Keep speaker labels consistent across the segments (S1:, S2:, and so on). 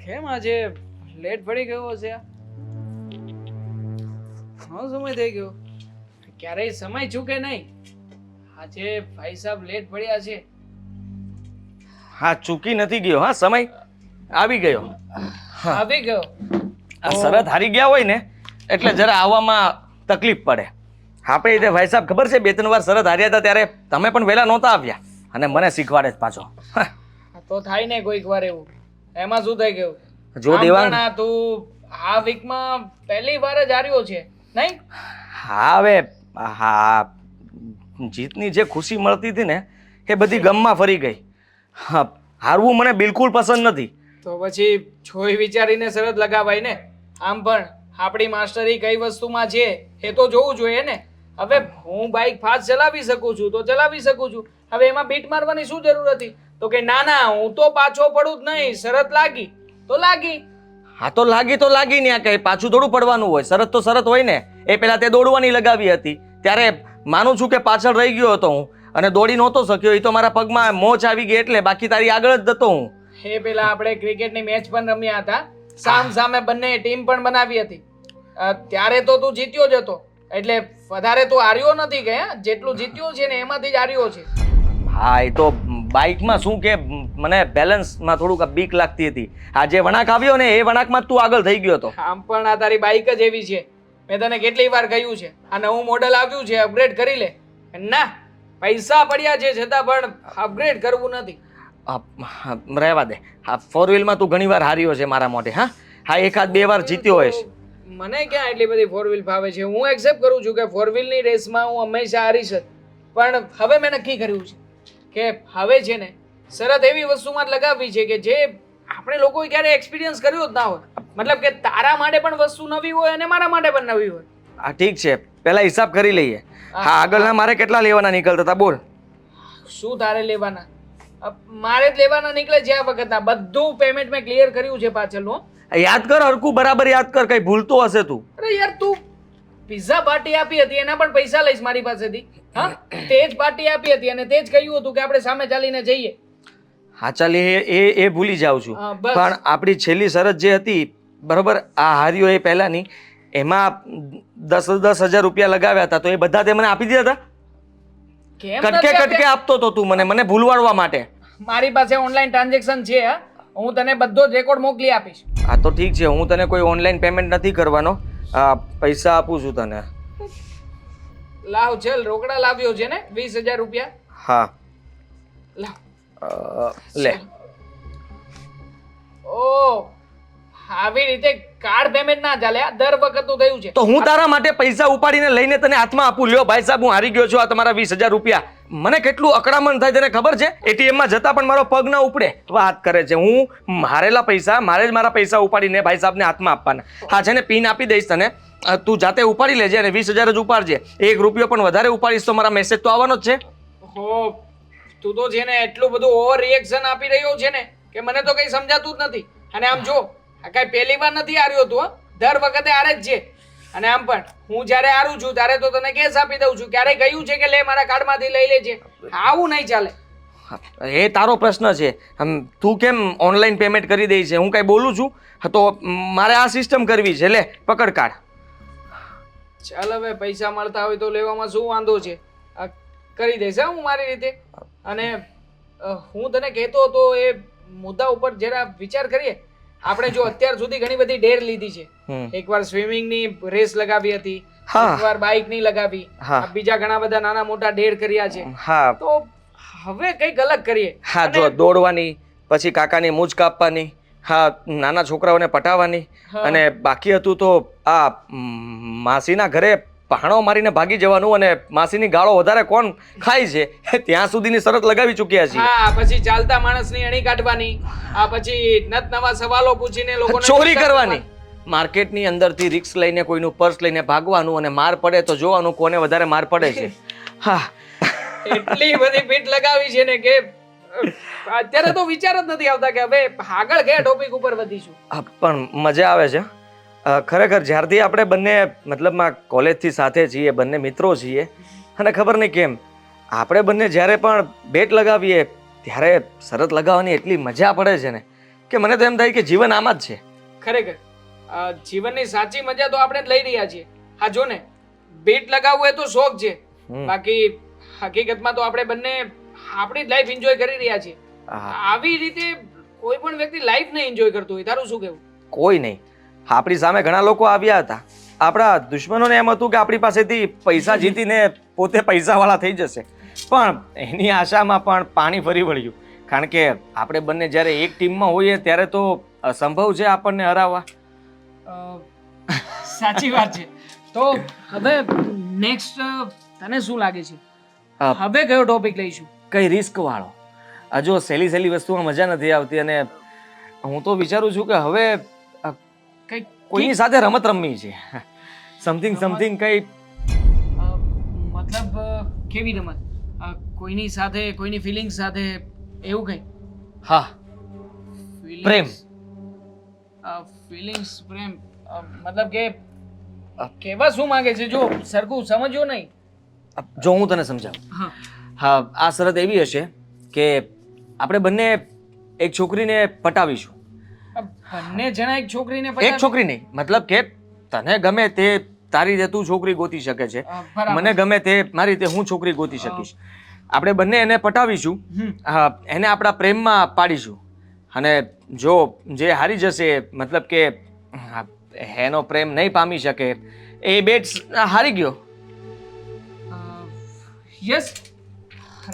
S1: કેમ આજે લેટ પડી ગયો છે? ઘણો સમય થઈ ગયો. ક્યારેય સમય ચૂકે નહીં. આજે ભાઈ સાહેબ લેટ પડ્યા છે.
S2: હા, ચૂકી નથી ગયો. હા, સમય આવી ગયો.
S1: આવી ગયો.
S2: આ શરત હારી ગયા હોય ને એટલે જરા આવવામાં તકલીફ પડે. આપણે રીતે ભાઈ સાહેબ ખબર છે 2-3 વાર શરત હાર્યા હતા ત્યારે તમે પણ વહેલા નહોતા આવ્યા અને મને શીખવાડે જ પાછો.
S1: તો થાય ને કોઈક વાર એવું. એમાં શું થઈ ગયું?
S2: જો દેવાંગ,
S1: તું આ વીકમાં પહેલી વાર જ હાર્યો છે નહીં?
S2: હા હવે હા, જીતની જે ખુશી મળતી હતી ને એ બધી ગમમાં ફરી ગઈ. હા, હારવું મને બિલકુલ પસંદ નથી.
S1: તો પછી જોઈ વિચારીને શરત લગાવાય ને. આમ પણ આપણી માસ્ટરી કઈ વસ્તુમાં છે એ તો જોવું જોઈએ ને. હવે હું બાઇક ફાસ્ટ ચલાવી શકું છું તો ચલાવી શકું છું. હવે એમાં બીટ મારવાની શું જરૂર હતી? તો કે ના ના, હું તો પાછો પડું જ નહીં. શરત લાગી તો લાગી.
S2: હા, તો લાગી ને. આ કઈ પાછું થોડું પડવાનું હોય. શરત તો શરત હોય ને. એ પેલા તે દોડવાની લગાવી હતી ત્યારે માનું છું કે પાછળ રહી ગયો હતો હું અને દોડી નહોતો શક્યો. એ તો મારા પગમાં મોચ આવી ગઈ એટલે, બાકી તારી આગળ જ જતો હું.
S1: એ પેલા આપણે ક્રિકેટની મેચ પણ રમ્યા હતા. સામ સામે બંને ટીમ પણ બનાવી હતી. ત્યારે તો તું જીત્યો જ હતો. એટલે વધારે તું હાર્યો નથી કે જેટલું જીત્યો છે ને એમાંથી જ હાર્યો છે.
S2: હા, એ તો બાઇકમાં શું કે મને બેલેન્સમાં થોડુંક બીક લાગતી હતી. આ જે વળાંક આવ્યો ને એ વળાંકમાં જ તું આગળ થઈ ગયો હતો.
S1: આમ પણ આ તારી બાઇક જ એવી છે. મેં તને કેટલી વાર કહ્યું છે આ નવું મોડલ આવ્યું છે, અપગ્રેડ કરી લે. ના, પૈસા પડ્યા છે છતાં પણ અપગ્રેડ કરવું નથી.
S2: રહેવા દે. હા, 4 વ્હીલમાં તું ઘણી વાર હાર્યો છે મારા મોઢે. હા હા, 1-2 વાર જીત્યો હોઈશ.
S1: મને ક્યાં એટલી બધી 4 વ્હીલ ભાવે છે. હું એક્સેપ્ટ કરું છું કે 4 વ્હીલની રેસમાં હું હંમેશા હારીશ જ. પણ હવે મેં નક્કી કર્યું છે કે હવે છે ને શરત એવી વસ્તુમાં જ લગાવવી છે કે જે આપણે લોકોએ ક્યારે એક્સપિરિયન્સ કર્યો જ ના હોય. મતલબ કે તારા માટે પણ વસ્તુ નવી હોય અને મારા માટે પણ નવી હોય.
S2: હા, ઠીક છે. પહેલા હિસાબ કરી લઈએ. હા, આગળના મારે કેટલા લેવાના નીકળતા હતા બોલ.
S1: શું તારે લેવાના? મારે જ લેવાના નીકળે છે આ વખતના. બધું પેમેન્ટ મેં ક્લિયર કર્યું છે પાછળનું.
S2: યાદ કર હરકું, બરાબર યાદ કર. કઈ ભૂલતો હશે તું.
S1: અરે યાર, તું પિઝા પાર્ટી આપી હતી એના પણ પૈસા લઈશ મારી પાસેથી. હા, તે જ પાર્ટી આપી હતી અને તે જ કહ્યું હતું કે આપણે સામે ચાલીને જઈએ.
S2: હા ચાલ, એ ભૂલી જાઉં છું. પણ આપણી છેલ્લી શરત જે હતી બરોબર, આ હાર્યો એ પહેલાની, એમાં 10,000 રૂપિયા લગાવ્યા હતા તો એ બધા તે મને આપી દીધા હતા.
S1: કેમ
S2: કટકે આપતો તો તું મને ભૂલવાડવા માટે.
S1: મારી પાસે ઓનલાઈન ટ્રાન્ઝેક્શન છે. હું તને બધો જ રેકોર્ડ મોકલી આપીશ.
S2: હા તો ઠીક છે, હું તને કોઈ ઓનલાઈન પેમેન્ટ નથી કરવાનો. પૈસા આપું છું તને.
S1: લાવ, ચલ રોકડા લાવ્યો છે ને 20,000 રૂપિયા.
S2: હા
S1: લાવ.
S2: લે.
S1: ઓ, આવી રીતે કાર્ડ પેમેન્ટ ના ચાલે. દર વખતનું થયું છે.
S2: તો હું તારા માટે પૈસા ઉપાડીને લઈને તને હાથમાં આપું. લ્યો ભાઈ સાહેબ, હું હારી ગયો છું. આ તમારા 20,000 રૂપિયા. મને કેટલું અકળામણ થાય તને ખબર છે? ATM માં જતા પણ મારો પગ ના ઉપડે. વાત કરે છે. હું હારેલા પૈસા મારે જ મારા પૈસા ઉપાડીને ભાઈ સાહેબને હાથમાં આપવાના. હા છે ને, પિન આપી દઈશ તને. તું જાતે ઉપાડી લેજે અને 20,000 જ ઉપાડજે. 1 રૂપિયો પણ વધારે ઉપાડીશ તો મારા મેસેજ તો આવવાનો જ છે.
S1: હો, તું તો છે ને એટલું બધું ઓવર રિએક્શન આપી રહ્યો છે ને કે મને તો કઈ સમજાતું જ નથી. અને આમ જો, આ કઈ પહેલી વાર નથી હાર્યો તું. દર વખતે હારે જ છે. અને આમ પણ હું જ્યારે હારું છું ત્યારે તો તને કેસ આપી દઉં છું. ક્યારે કહ્યું છે કે લે મારા કાર્ડમાંથી લઈ લેજે? આવું નહીં ચાલે.
S2: એ તારો પ્રશ્ન છે. તું કેમ ઓનલાઈન પેમેન્ટ કરી દઈ છે? હું કઈ બોલું છું? તો મારે આ સિસ્ટમ કરવી છે. લે પકડ કાર્ડ.
S1: ચાલ, હવે પૈસા મળતા હોય તો લેવામાં શું વાંધો છે? કરી દઈશ હું મારી રીતે. અને હું તને કહેતો હતો એ મુદ્દા ઉપર જરા વિચાર કરીએ. આપણે જો અત્યાર સુધી ઘણી બધી ડેર લીધી છે. એકવાર સ્વિમિંગની રેસ લગાવી હતી, એકવાર બાઇકની લગાવી, બીજા ઘણા બધા નાના મોટા ડેર કર્યા છે. તો હવે કંઈક અલગ કરીએ.
S2: હા, જો દોડવાની, પછી કાકાની મૂછ કાપવાની, હા નાના છોકરાઓને પટાવવાની, અને બાકી હતું તો આ માસીના ઘરે પહાણો મારીને ભાગી જવાનું અને માસીની ગાળો વધારે કોણ ખાય છે ત્યાં સુધીની શરત લગાવી ચૂક્યા છીએ.
S1: હા, પછી ચાલતા માણસની અણી કાઢવાની, આ પછી નત નવા સવાલો પૂછીને લોકોને
S2: ચોરી કરવાની, માર્કેટની અંદરથી રિક્સ લઈને કોઈનું પર્સ લઈને ભાગવાનું અને માર પડે તો જોવાનું કોને વધારે માર પડે છે. હા,
S1: એટલી બધી પીઠ લગાવી છે ને કે અત્યારે તો વિચાર જ નથી આવતા કે હવે આગળ કયા ટોપિક ઉપર વધીશું.
S2: પણ મજા આવે છે ખરેખર. જ્યારથી આપણે બંને મતલબમાં કોલેજથી સાથે છીએ, બંને મિત્રો છીએ, અને ખબર નહીં કેમ આપણે બંને જ્યારે પણ બેટ લગાવીએ ત્યારે શરત લગાવવાની એટલી મજા પડે છે ને. કે મને તો એમ થાય કે જીવન આમ જ છે.
S1: ખરેખર જીવનની સાચી મજા તો આપણે જ લઈ રહ્યા છીએ. હા જો ને, બીટ લગાવવું એ તો શોખ છે,
S2: હમ.
S1: બાકી હકીકતમાં તો આપણે બંને આપણી જ લાઈફ એન્જોય કરી રહ્યા છીએ.
S2: હા.
S1: આવી રીતે કોઈ પણ વ્યક્તિ લાઈફ ને એન્જોય કરતો હોય. તારું શું કહેવું?
S2: કોઈ નહીં. આપણી સામે ઘણા લોકો આવ્યા હતા. આપણા દુશ્મનોને એમ હતું કે આપણી પાસેથી પૈસા જીતીને પોતે પૈસાવાળા થઈ જશે, પણ એની આશામાં પણ પાણી ફરી વળ્યું. કારણ કે આપણે બંને જ્યારે એક ટીમમાં હોઈએ ત્યારે તો અસંભવ છે આપણને હરાવવા.
S1: સાચી વાત છે. તો હવે નેક્સ્ટ તને શું લાગે છે,
S2: અ,
S1: હવે કયો ટોપિક લઈશું?
S2: કઈ રિસ્ક વાળો. આ જો સહેલી સહેલી વસ્તુમાં મજા નથી આવતી, અને હું તો વિચારું છું કે હવે
S1: કઈ
S2: કોઈની સાથે રમત રમવી છે. સમથિંગ કઈ
S1: મતલબ કેવી રમત? કોઈની સાથે, કોઈની ફિલિંગ્સ સાથે, એવું કઈ?
S2: હા, પ્રેમ.
S1: ફિલિંગ્સ, પ્રેમ, મતલબ કે કહેવા શું માંગે છે? જો સરખું સમજ્યો નહીં.
S2: જો હું તને સમજાવું.
S1: હા
S2: હા, આ શરત એવી હશે કે આપણે બંને એક છોકરીને પટાવીશું.
S1: બંને જણા એક છોકરીને
S2: એક છોકરી નહીં, મતલબ કે તને ગમે તે તારી રીતે તું છોકરી ગોતી શકે છે,
S1: બરાબર.
S2: મને ગમે તે મારી રીતે હું છોકરી ગોતી શકીશ. આપણે બંને એને પટાવીશું, હા, એને આપણા પ્રેમમાં પાડીશું, અને જો જે હારી જશે, મતલબ કે એનો પ્રેમ નહીં પામી શકે, એ બેટ હારી ગયો.
S1: Yes,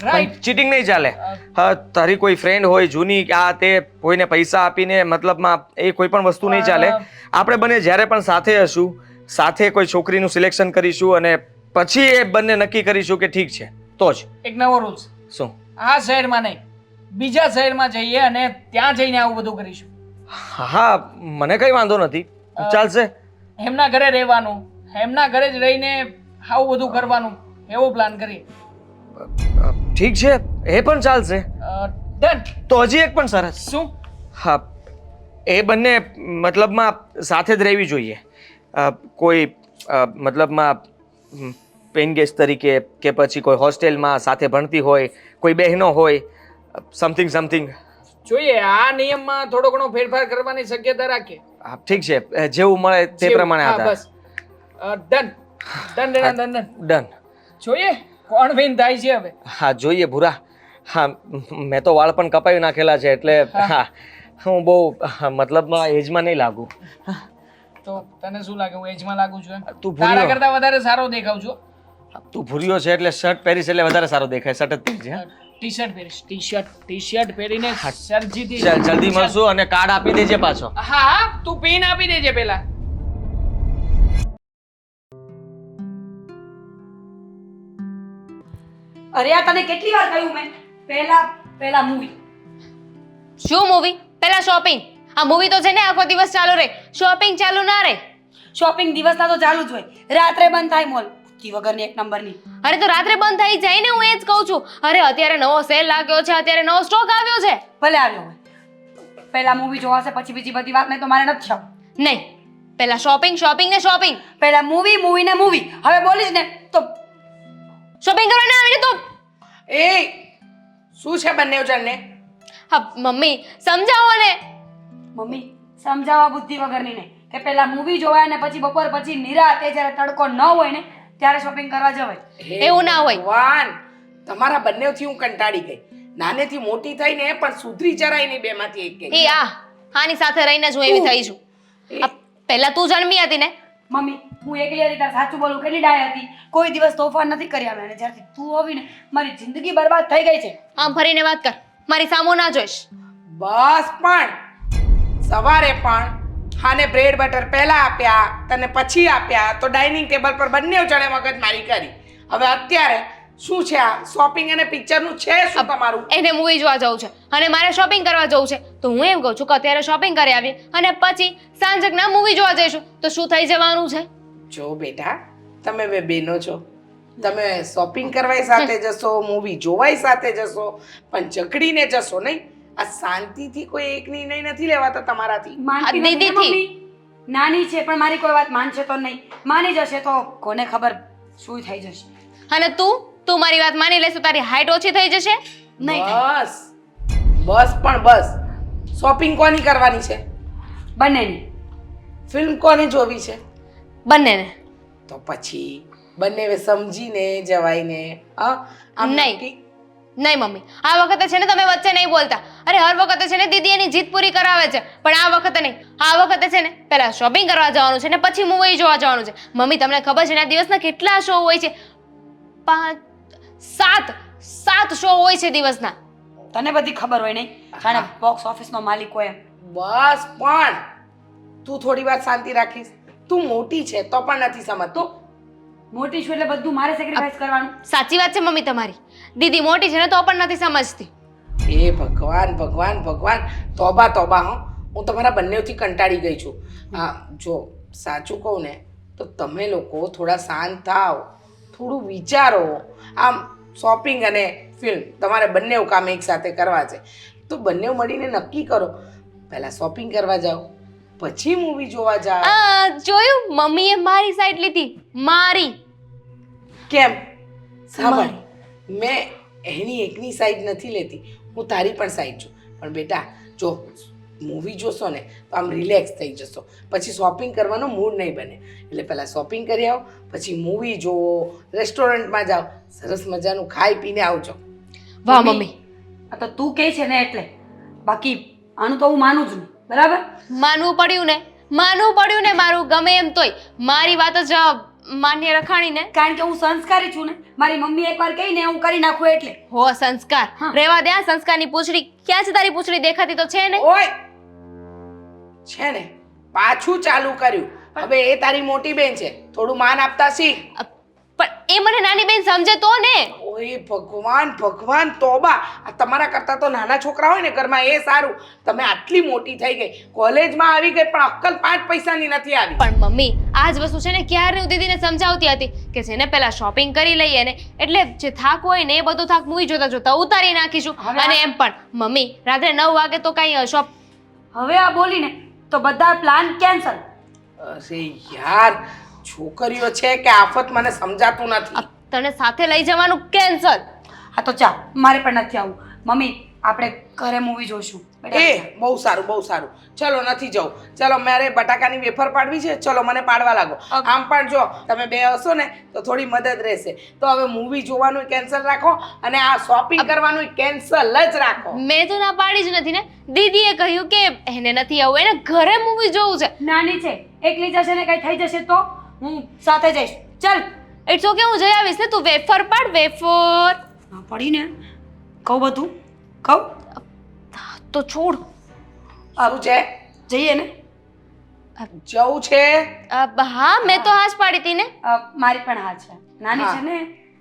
S1: right.
S2: ચીટિંગ નહીં ચાલે. હા, તારી કોઈ ફ્રેન્ડ હોય જૂની, આ તે કોઈને પૈસા આપીને, મતલબમાં એ કોઈ પણ વસ્તુ નહીં ચાલે. આપણે બંને જ્યારે પણ સાથે હશું, સાથે કોઈ છોકરીનું સિલેક્શન કરીશું, અને પછી એ બંને નક્કી કરીશું કે ઠીક છે તો જ.
S1: એક નવો રૂલ્સ.
S2: શું?
S1: આ શહેરમાં નહીં, બીજા શહેરમાં જઈએ અને ત્યાં જઈને આવું બધું કરીશું.
S2: હા, મને કઈ વાંધો નથી, ચાલશે.
S1: એમના ઘરે રહેવાનું, એમના ઘરે જ રહીને આવું બધું કરવાનું, એવો પ્લાન કરીએ.
S2: ઠીક છે, એ પણ ચાલશે.
S1: ડન.
S2: તો હજી એક પણ સરસ.
S1: શું?
S2: હા, એ બંને મતલબમાં સાથે જ રહેવી જોઈએ. કોઈ મતલબમાં પેઇંગ ગેસ્ટ તરીકે, કે પછી કોઈ હોસ્ટેલમાં સાથે ભણતી હોય, કોઈ બહેનો હોય, સમથિંગ.
S1: જોઈએ, આ નિયમમાં થોડો ઘણો ફેરફાર કરવાની શક્યતા રાખીએ.
S2: હા, ઠીક છે, જેવું મળે તે પ્રમાણે
S1: હા,
S2: આધાર.
S1: બસ. ડન.
S2: ડન.
S1: જોઈએ કોણ વિન થાય છે હવે.
S2: હા, જોઈએ ભૂરા. હા, મેં તો વાળ પણ કપાવી નાખેલા છે, એટલે હા, હું બહુ મતલબમાં એજમાં નહીં લાગુ.
S1: તો તને શું લાગે, હું એજમાં લાગુ છું?
S2: તું
S1: તારા
S2: ભૂર્યો.
S1: કરતા વધારે સારો દેખાવ છું.
S2: તું ભૂર્યો છે એટલે શર્ટ પહેરીશ એટલે વધારે સારો દેખાય. શર્ટ જ પહેરજે. હા?
S1: ટી-શર્ટ પહેરીશ, ટી-શર્ટ પહેરીને સરજીથી.
S2: ચાલ, જલ્દી મળશું, અને કાર્ડ આપી દેજે પાછો.
S1: હા, તું પિન આપી દેજે પેલા.
S3: અરે આ તને કેટલી વાર કહ્યું મેં, પહેલા મૂવી.
S4: શું મૂવી? પહેલા શોપિંગ. આ મૂવી તો છે ને આખો દિવસ ચાલુ રહે, શોપિંગ ચાલુ ના રહે.
S3: શોપિંગ દિવસના તો ચાલુ જ હોય, રાત્રે બંધ થાય મોલ. બુદ્ધિ વગરની એક નંબરની.
S4: અરે તો રાત્રે બંધ થઈ જાય ને, હું એ જ કહું છું. અરે અત્યારે નવો સેલ લાગ્યો છે, અત્યારે નવો સ્ટોક આવ્યો છે.
S3: ભલે આવ્યો હોય, પહેલા મૂવી જોવાશે, પછી બીજી બધી વાત નહીં તો મારે નથી થવું.
S4: નહીં, પહેલા શોપિંગ ને શોપિંગ.
S3: પહેલા મૂવી ને મૂવી. હવે બોલીશ ને તો
S4: શોપિંગ કરવા ના આવે ને તો
S5: એ શું છે બંને જણને?
S4: હા મમ્મી સમજાવો ને.
S3: મમ્મી સમજાવવા બુદ્ધિ વગરની નહીં કે પહેલા મૂવી જોવાય ને પછી બપોર પછી નિરાતે જ્યારે તડકો ન હોય ને ત્યારે શોપિંગ કરવા જવાય.
S4: એવું ના હોય.
S5: ભગવાન, તમારા બંનેથી હું કંટાળી ગઈ. નાનેથી મોટી થઈને પણ સુધરી જરાય નહીં બેમાંથી એક ગઈ.
S4: એ આની સાથે રહીને જ હું એવી થઈ છું. પહેલા તું જન્મી હતી ને.
S3: મમ્મી હું એકલી હતી તાર સાચું બોલું, કેટલી ડાય હતી, કોઈ દિવસ તોફાન નથી કર્યા મેં. જ્યારથી તું આવી ને મારી જિંદગી બરબાદ થઈ ગઈ છે.
S4: આમ ફરીને વાત કર, મારી સામો ના જોઈશ.
S5: બસ, પણ સવારે પણ હાને બ્રેડ બટર પહેલા આપ્યા, તને પછી આપ્યા, તો ડાઇનિંગ ટેબલ પર બંને જણે મગજમારી કરી. હવે અત્યારે શું છે આ શોપિંગ અને પિક્ચરનું છે શું તમારું?
S4: એને મૂવી જોવા જવું છે અને મારે શોપિંગ કરવા જવું છે, તો હું એમ કહું છું કે અત્યારે શોપિંગ કરી આવીએ અને પછી સાંજના મૂવી જોવા જઈશું. તો શું થઈ જવાનું છે?
S5: જો બેટા, તમે બે બહેનો છો, તમે શોપિંગ કરવાય સાથે જશો, મૂવી જોવાય સાથે જશો, પણ ઝઘડીને જશો નહીં. આ શાંતિથી કોઈ એક નિર્ણય નથી લેવાતા તમારાથી.
S3: માનતી નથી ને
S4: દીદીથી.
S3: મમ્મી નાની છે પણ મારી કોઈ વાત માનશે તો નહીં, માની જશે તો કોને ખબર શું થઈ જશે.
S4: અને તું મારી વાત માની લેશે, તારી હાઈટ ઓછી થઈ જશે.
S3: નહીં થાય.
S5: બસ પણ બસ. શોપિંગ કોની કરવાની છે?
S3: બંનેની.
S5: ફિલ્મ કોને જોવી છે?
S4: બંનેને.
S5: તો પછી બંને સમજીને જવાયને આમ
S4: નહીં.
S5: નક્કી-
S4: નહીં મમ્મી, આ વખતે છે ને તમે વચ્ચે નહીં બોલતા. અરે હર વખતે છે ને દીદી એની જીત પૂરી કરાવે છે, પણ આ વખતે નહીં. આ વખતે છે ને પહેલા શોપિંગ કરવા જવાનું છે ને પછી મૂવી જોવા જવાનું છે. મમ્મી તમને ખબર છે ને આ દિવસના કેટલા શો હોય છે? 7 શો હોય છે દિવસના.
S3: તને બધી ખબર હોય નહીં જાણે બોક્સ ઓફિસનો માલિક હોય એમ.
S5: બસ પણ તું થોડી વાર શાંતિ રાખીશ. તું મોટી છે તો પણ નથી સમજતો.
S3: મોટી છું એટલે બધું મારે સેક્રિફાઈસ કરવાનું.
S4: સાચી વાત છે મમ્મી તમારી. દીદી મોટી છે ને તો પણ નથી સમજતી.
S5: એ ભગવાન ભગવાન ભગવાન, તોબા તોબા. હું તમારા બંનેથી કંટાળી ગઈ છું. જો સાચું કહું ને તો તમે લોકો થોડા શાંત થાવ, થોડું વિચારો. આમ શોપિંગ અને ફિલ્મ તમારે બંને કામ એકસાથે કરવા છે તો બંને મળીને નક્કી કરો. પહેલાં શોપિંગ કરવા જાઓ, પછી મૂવી જોવા જાઓ.
S4: જોયું, મમ્મીએ મારી સાઈડ લીધી. મારી.
S5: કેમ? સાંભળ, મેં એની એકની સાઈડ નથી લેતી, હું તારી પણ સાઈડ છું. પણ બેટા જો મૂવી જોશો ને તો આમ રિલેક્સ થઈ જશો, પછી શોપિંગ કરવાનો મૂડ નહીં બને. એટલે પહેલાં શોપિંગ કરી આવો, પછી મૂવી જોવો, રેસ્ટોરન્ટમાં જાઓ, સરસ મજાનું ખાઈ પીને આવજો.
S4: વાહ મમ્મી.
S3: આ તો તું કહે છે ને એટલે, બાકી આનું તો હું માનું જ નહીં. બરાબર?
S4: માનવું પડ્યું ને મારું ગમે એમ તોય મારી વાત જ માન્ય રખાણી ને.
S3: કારણ કે હું સંસ્કારી છું ને. મારી મમ્મી એકવાર કહીને હું કરી નાખું એટલે.
S4: હો સંસ્કાર.
S3: હા.
S4: રેવા દે આ સંસ્કારની પૂંછડી. ક્યાં છે તારી પૂંછડી? દેખાતી તો છે ને.
S5: ઓય છે ને, પાછું ચાલુ કર્યું. હવે એ તારી મોટી બેન છે, થોડું માન આપતા શીખ.
S4: પણ એ મને નાની બેન સમજે તો ને.
S5: ઓય ભગવાન ભગવાન, તોબા. આ તમારા કરતા તો નાના છોકરા હોય ને ઘરમાં એ સારું. તમે આટલી મોટી થઈ ગઈ, કોલેજમાં આવી ગઈ, પણ અક્કલ 5 પૈસાની નથી આવી.
S4: પણ મમ્મી આ જ વસ્તુ છે ને ક્યારે હું દીદીને સમજાવતી હતી કે છે ને પહેલા શોપિંગ કરી લઈએ ને એટલે જે થાક હોય ને એ બધો થાક મૂવી જોતા જોતા ઉતારી નાખીશું. અને એમ પણ મમ્મી રાત્રે 9 વાગે તો કઈ શોપ.
S3: હવે આ બોલીને તો બધા પ્લાન કેન્સલ.
S5: અરે યાર, છોકરીઓ છે કે આફત, મને સમજાતું નથી.
S4: તને સાથે લઈ જવાનું કેન્સલ.
S3: હા તો ચાલ, મારે પણ નથી આવું. મમ્મી આપણે ઘરે મૂવી જોઈશું.
S5: એ બહુ સારું બહુ સારું. ચલો નથી જવું. ચલો મારે બટાકાની વેફર પાડવી છે, ચલો મને પાડવા લાગો. આમ પણ જો તમે બે હશો ને તો થોડી મદદ રહેશે. તો હવે મૂવી જોવાનું કેન્સલ રાખો અને આ શોપિંગ કરવાનું કેન્સલ જ રાખો.
S4: મેં તો ના પાડી જ નથી ને. દીદીએ કહ્યું કે એને નથી આવું, એને ઘરે મૂવી જોવું છે.
S3: નાની છે, એકલી જશે ને કઈ થઈ જશે તો હું સાથે જઈશ. ચાલ.
S4: ઇટ્સ ઓકે, હું જઈ આવીશ ને. તું વેફર પાડ. વેફર
S3: ના પડીને કહું બધું કહું
S4: તો છોડ.
S5: શું છે?
S3: જઈએ ને.
S5: જવું છે
S4: હા મેં તો હાશ પાડી હતી ને.
S3: મારી પણ હા છે. નાની
S5: હા.
S3: છે ને.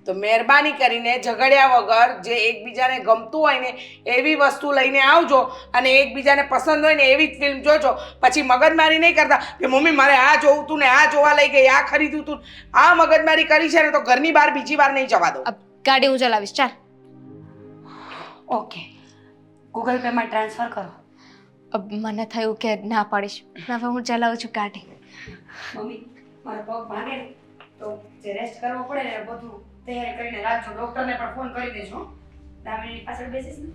S5: તો મહેરબાની કરીને ઝઘડ્યા વગર જે એકબીજાને ગમતું હોય ને એવી વસ્તુ લઈને આવજો અને એકબીજાને પસંદ હોય ને એવી જ ફિલ્મ જોજો. પછી મગજમારી નહીં કરતા કે મમ્મી મારે આ જોવું તું ને આ જોવા લઈ ગઈ, આ ખરીદ્યું તું. આ મગજમારી કરી છે ને તો ઘરની બહાર બીજી વાર નહીં જવા દો.
S4: ગાડી હું ચલાવીશ. ચાલ.
S3: ઓકે, ગૂગલ પે માં ટ્રાન્સફર કરો.
S4: મને થયું કે ના પાડીશ. હવે હું ચલાવું છું ગાડી.
S3: મમ્મી મારો પગ ભાગે ને તો જે રેસ્ટ કરવો પડે ને બધું તૈયારી કરીને રાખજો. ડોક્ટરને પણ ફોન કરી દેજો. દામિની પાછળ બેસીશ ને